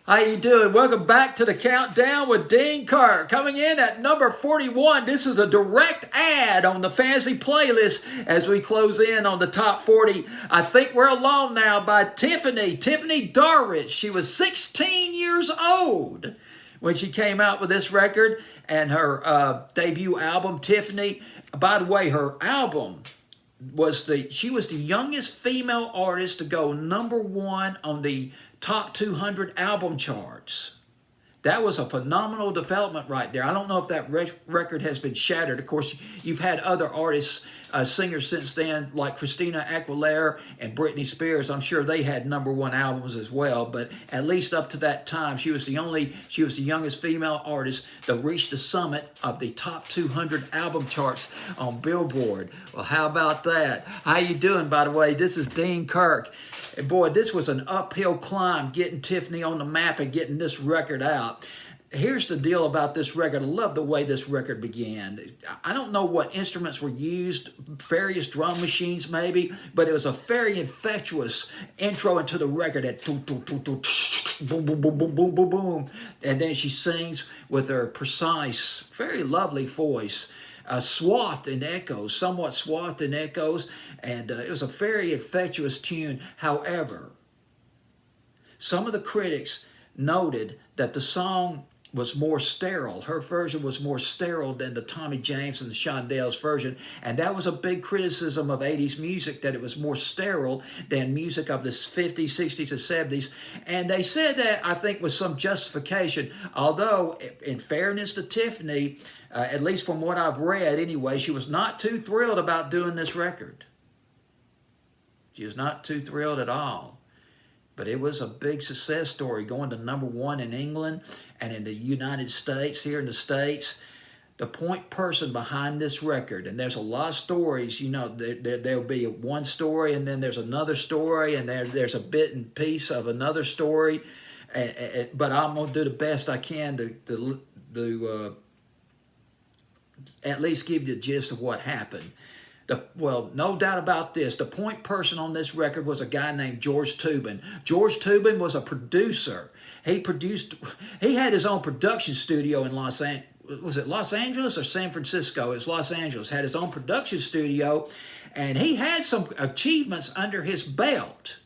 How you doing? Welcome back to the Countdown with Dean Kirk. Coming in at number 41. This is a direct ad on the fantasy playlist as we close in on the top 40. I think we're alone now by Tiffany. Tiffany Darwich. She was 16 years old when she came out with this record and her debut album, Tiffany. By the way, her album she was the youngest female artist to go number one on the top 200 album charts. That was a phenomenal development right there. I don't know if that record has been shattered. Of course, you've had other artists, singers since then, like Christina Aguilera and Britney Spears. I'm sure they had number one albums as well. But at least up to that time, she was the youngest female artist to reach the summit of the top 200 album charts on Billboard. Well, how about that? How you doing, by the way? This is Dean Kirk. And boy, this was an uphill climb getting Tiffany on the map and getting this record out. Here's the deal about this record. I love the way this record began. I don't know what instruments were used, various drum machines maybe, but it was a very infectious intro into the record. That boom, boom, boom, boom, boom, boom, boom. And then she sings with her precise, very lovely voice, swathed in echoes, somewhat swathed in echoes, and it was a very infectious tune. However, some of the critics noted that the song was more sterile. Her version was more sterile than the Tommy James and the Shondells version, and that was a big criticism of 80s music, that it was more sterile than music of the 50s, 60s, and 70s, and they said that, I think, with some justification, although, in fairness to Tiffany, at least from what I've read anyway, she was not too thrilled about doing this record. She was not too thrilled at all. But it was a big success story, going to number one in England and in the United States, here in the States. The point person behind this record, and there's a lot of stories, you know, there'll be one story and then there's another story and there's a bit and piece of another story. But I'm going to do the best I can to at least give you the gist of what happened. Well, no doubt about this, the point person on this record was a guy named George Tubin. George Tubin was a producer. He had his own production studio in Los Angeles or San Francisco? It was Los Angeles. Had his own production studio, and he had some achievements under his belt.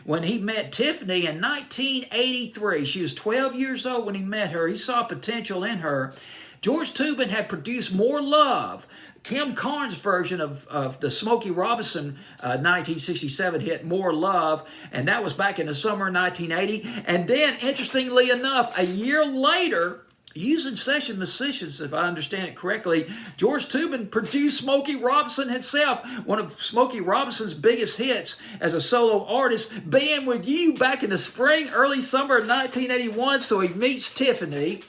When he met Tiffany in 1983, she was 12 years old when he met her. He saw potential in her. George Tubin had produced More Love, Kim Carnes' version of the Smokey Robinson 1967 hit More Love, and that was back in the summer of 1980. And then, interestingly enough, a year later, using session musicians, if I understand it correctly, George Tubin produced Smokey Robinson himself, one of Smokey Robinson's biggest hits as a solo artist, Being With You, back in the spring, early summer of 1981. So he meets Tiffany,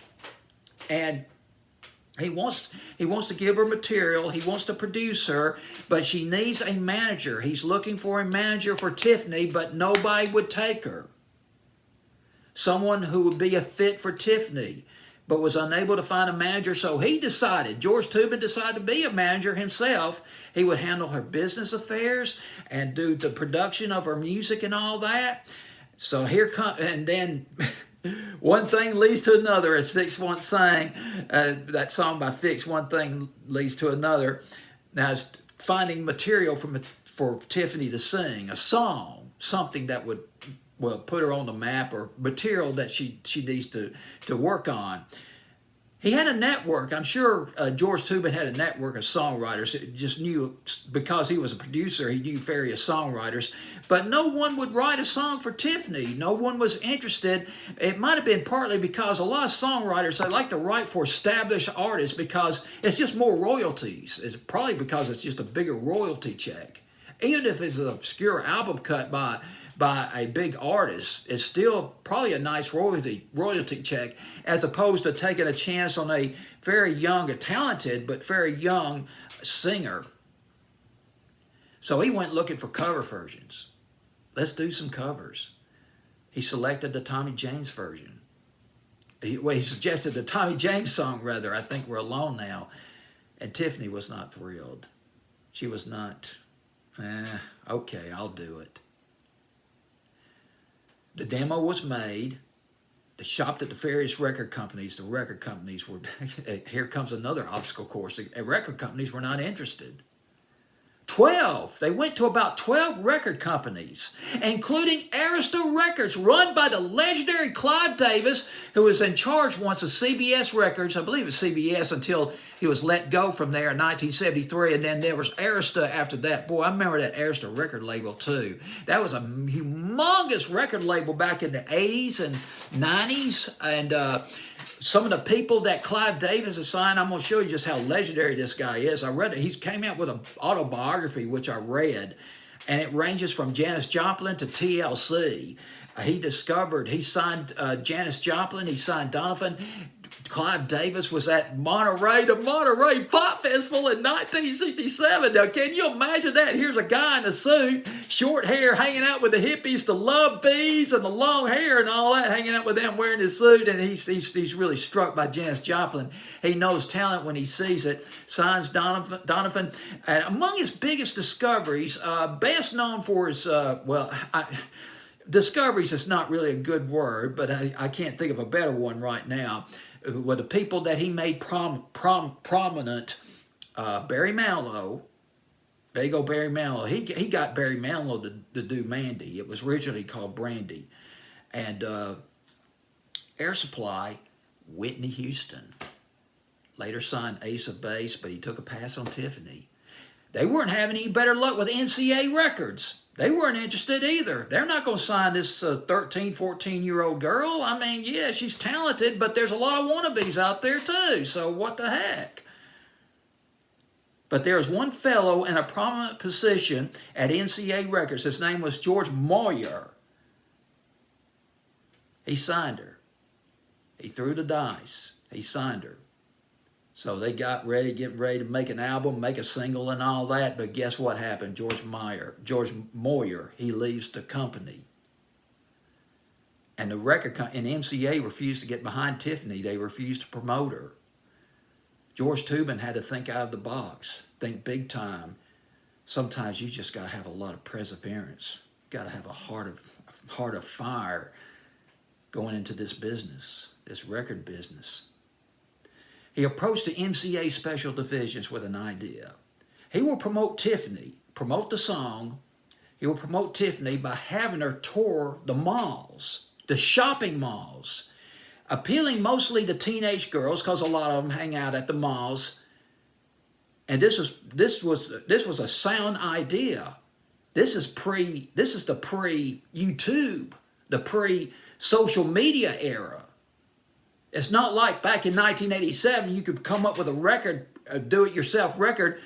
and he wants to give her material. He wants to produce her, but she needs a manager. He's looking for a manager for Tiffany, but nobody would take her. Someone who would be a fit for Tiffany, but was unable to find a manager. So George Tubin decided to be a manager himself. He would handle her business affairs and do the production of her music and all that. So and then one thing leads to another, as Fix once sang, that song by Fix, one thing leads to another. Now it's finding material for Tiffany to sing, a song, something that would put her on the map, or material that she needs to work on. He had a network. I'm sure George Tubin had a network of songwriters. Just knew, because he was a producer, he knew various songwriters. But no one would write a song for Tiffany. No one was interested. It might have been partly because a lot of songwriters, they like to write for established artists because it's just more royalties. It's probably because it's just a bigger royalty check. Even if it's an obscure album cut by a big artist, it's still probably a nice royalty check, as opposed to taking a chance on a very young, a talented but very young singer. So he went looking for cover versions. Let's do some covers. He selected the Tommy James version. He suggested the Tommy James song, rather, I Think We're Alone Now. And Tiffany was not thrilled. She was not, okay, I'll do it. The demo was made. They shopped at the various record companies. The record companies were, here comes another obstacle course. The record companies were not interested. 12. They went to about 12 record companies, including Arista Records, run by the legendary Clive Davis, who was in charge once of CBS Records. I believe it was CBS until he was let go from there in 1973, and then there was Arista after that. Boy, I remember that Arista record label too. That was a humongous record label back in the 80s and 90s, and some of the people that Clive Davis assigned, I'm going to show you just how legendary this guy is. I read it. He came out with an autobiography, which I read, and it ranges from Janis Joplin to TLC. He signed Janis Joplin, he signed Donovan. Clive Davis was at the Monterey Pop Festival in 1967. Now, can you imagine that? Here's a guy in a suit, short hair, hanging out with the hippies, the love beads, and the long hair and all that, hanging out with them wearing his suit, and he's really struck by Janis Joplin. He knows talent when he sees it. Signs Donovan. And among his biggest discoveries, best known for his, discoveries is not really a good word, but I can't think of a better one right now. With the people that he made prominent, Barry Manilow. There you go, Barry Manilow. He got Barry Manilow to do Mandy. It was originally called Brandy. And Air Supply, Whitney Houston. Later signed Ace of Base, but he took a pass on Tiffany. They weren't having any better luck with NCA Records. They weren't interested either. They're not going to sign this 13, 14-year-old girl. I mean, yeah, she's talented, but there's a lot of wannabes out there too, so what the heck? But there's one fellow in a prominent position at NCA Records. His name was George Moyer. He signed her. He threw the dice. He signed her. So they got ready, getting ready to make an album, make a single and all that. But guess what happened? George Moyer, he leaves the company. And the record and NCA refused to get behind Tiffany. They refused to promote her. George Tubin had to think out of the box, think big time. Sometimes you just got to have a lot of perseverance. You got to have a heart of fire going into this business, this record business. He approached the NCA Special Divisions with an idea. He will promote Tiffany, promote the song. He will promote Tiffany by having her tour the malls, the shopping malls, appealing mostly to teenage girls because a lot of them hang out at the malls. And this was a sound idea. This is the pre-YouTube, the pre-social media era. It's not like back in 1987, you could come up with a record, a do-it-yourself record,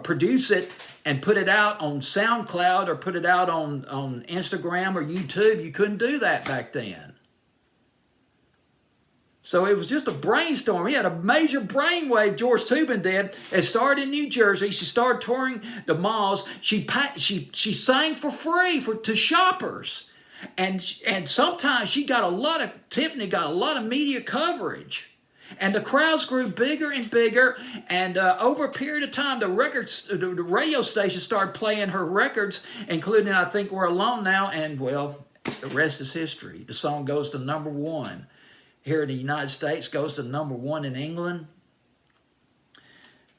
produce it, and put it out on SoundCloud or put it out on Instagram or YouTube. You couldn't do that back then. So it was just a brainstorm. He had a major brainwave, George Tubin did. It started in New Jersey. She started touring the malls. She sang for free to shoppers. And sometimes Tiffany got a lot of media coverage. And the crowds grew bigger and bigger. And over a period of time, the radio stations started playing her records, including I Think We're Alone Now. And, well, the rest is history. The song goes to #1 here in the United States, goes to #1 in England.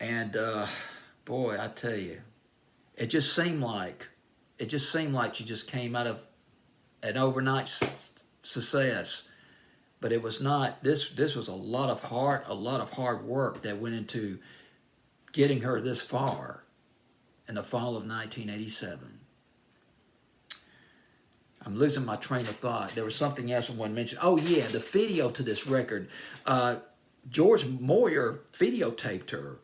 And, boy, I tell you, it just seemed like she just came out of an overnight success, but it was not. This was a lot of hard work that went into getting her this far in the fall of 1987. I'm losing my train of thought. There was something else I wanted to mention. Oh yeah, the video to this record. George Moyer videotaped her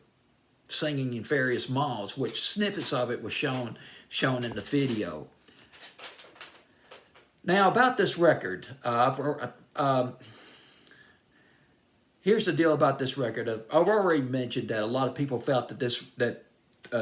singing in various malls, which snippets of it was shown in the video. Now, about this record, here's the deal about this record. I've already mentioned that a lot of people felt that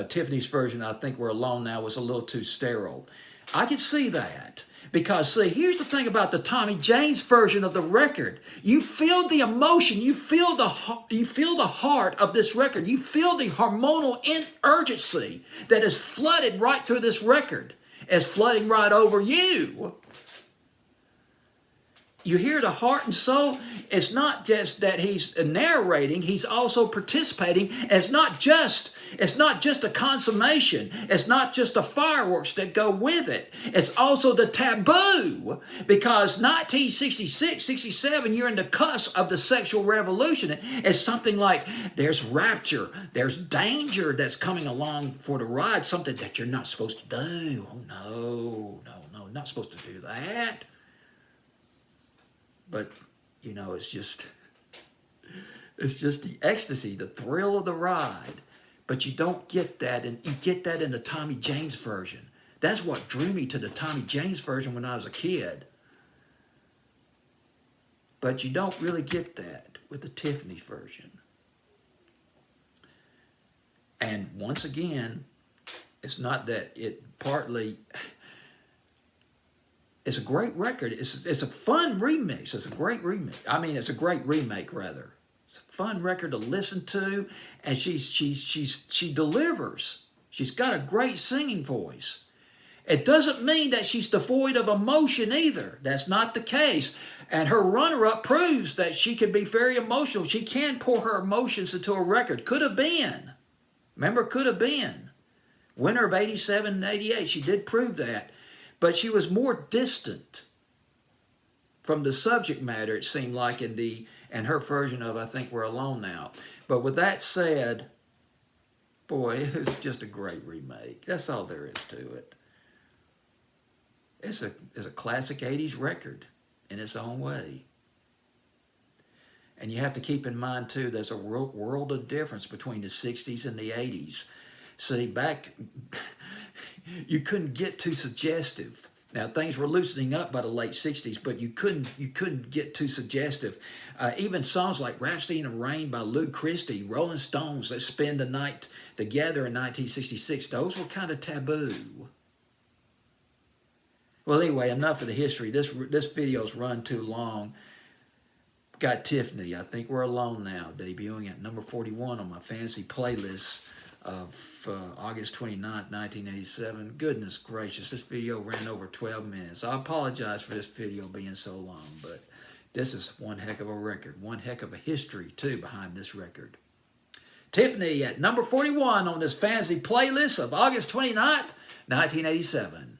Tiffany's version, I Think We're Alone Now, was a little too sterile. I can see that. Because, see, here's the thing about the Tommy James version of the record. You feel the emotion. You feel the heart of this record. You feel the hormonal urgency that is flooded right through this record. It's flooding right over you. You hear the heart and soul. It's not just that he's narrating, he's also participating. It's not just a consummation. It's not just the fireworks that go with it. It's also the taboo, because 1966, 67, you're in the cusp of the sexual revolution. It's something like there's rapture, there's danger that's coming along for the ride, something that you're not supposed to do. Oh no, not supposed to do that. But, it's just the ecstasy, the thrill of the ride. But you don't get that, and you get that in the Tommy James version. That's what drew me to the Tommy James version when I was a kid. But you don't really get that with the Tiffany version. And once again, it's not that it partly... It's a great record. It's a fun remix. It's a great remix. It's a great remake, rather. It's a fun record to listen to, and she delivers. She's got a great singing voice. It doesn't mean that she's devoid of emotion either. That's not the case. And her runner-up proves that she can be very emotional. She can pour her emotions into a record. Could have been. Remember, could have been. Winner of 87 and 88. She did prove that. But she was more distant from the subject matter, it seemed like, in her version of I Think We're Alone Now. But with that said, boy, it was just a great remake. That's all there is to it. It's a classic 80s record in its own way. And you have to keep in mind, too, there's a world of difference between the 60s and the 80s. See, you couldn't get too suggestive. Now, things were loosening up by the late 60s, but you couldn't get too suggestive. Even songs like Rhapsody in the Rain by Lou Christie, Rolling Stones, Let's Spend the Night Together in 1966, those were kind of taboo. Well, anyway, enough of the history. This video's run too long. Got Tiffany, I Think We're Alone Now, debuting at number 41 on my fancy playlist of August 29th, 1987. Goodness gracious, this video ran over 12 minutes. I apologize for this video being so long, but this is one heck of a record. One heck of a history, too, behind this record. Tiffany at number 41 on this fancy playlist of August 29th, 1987.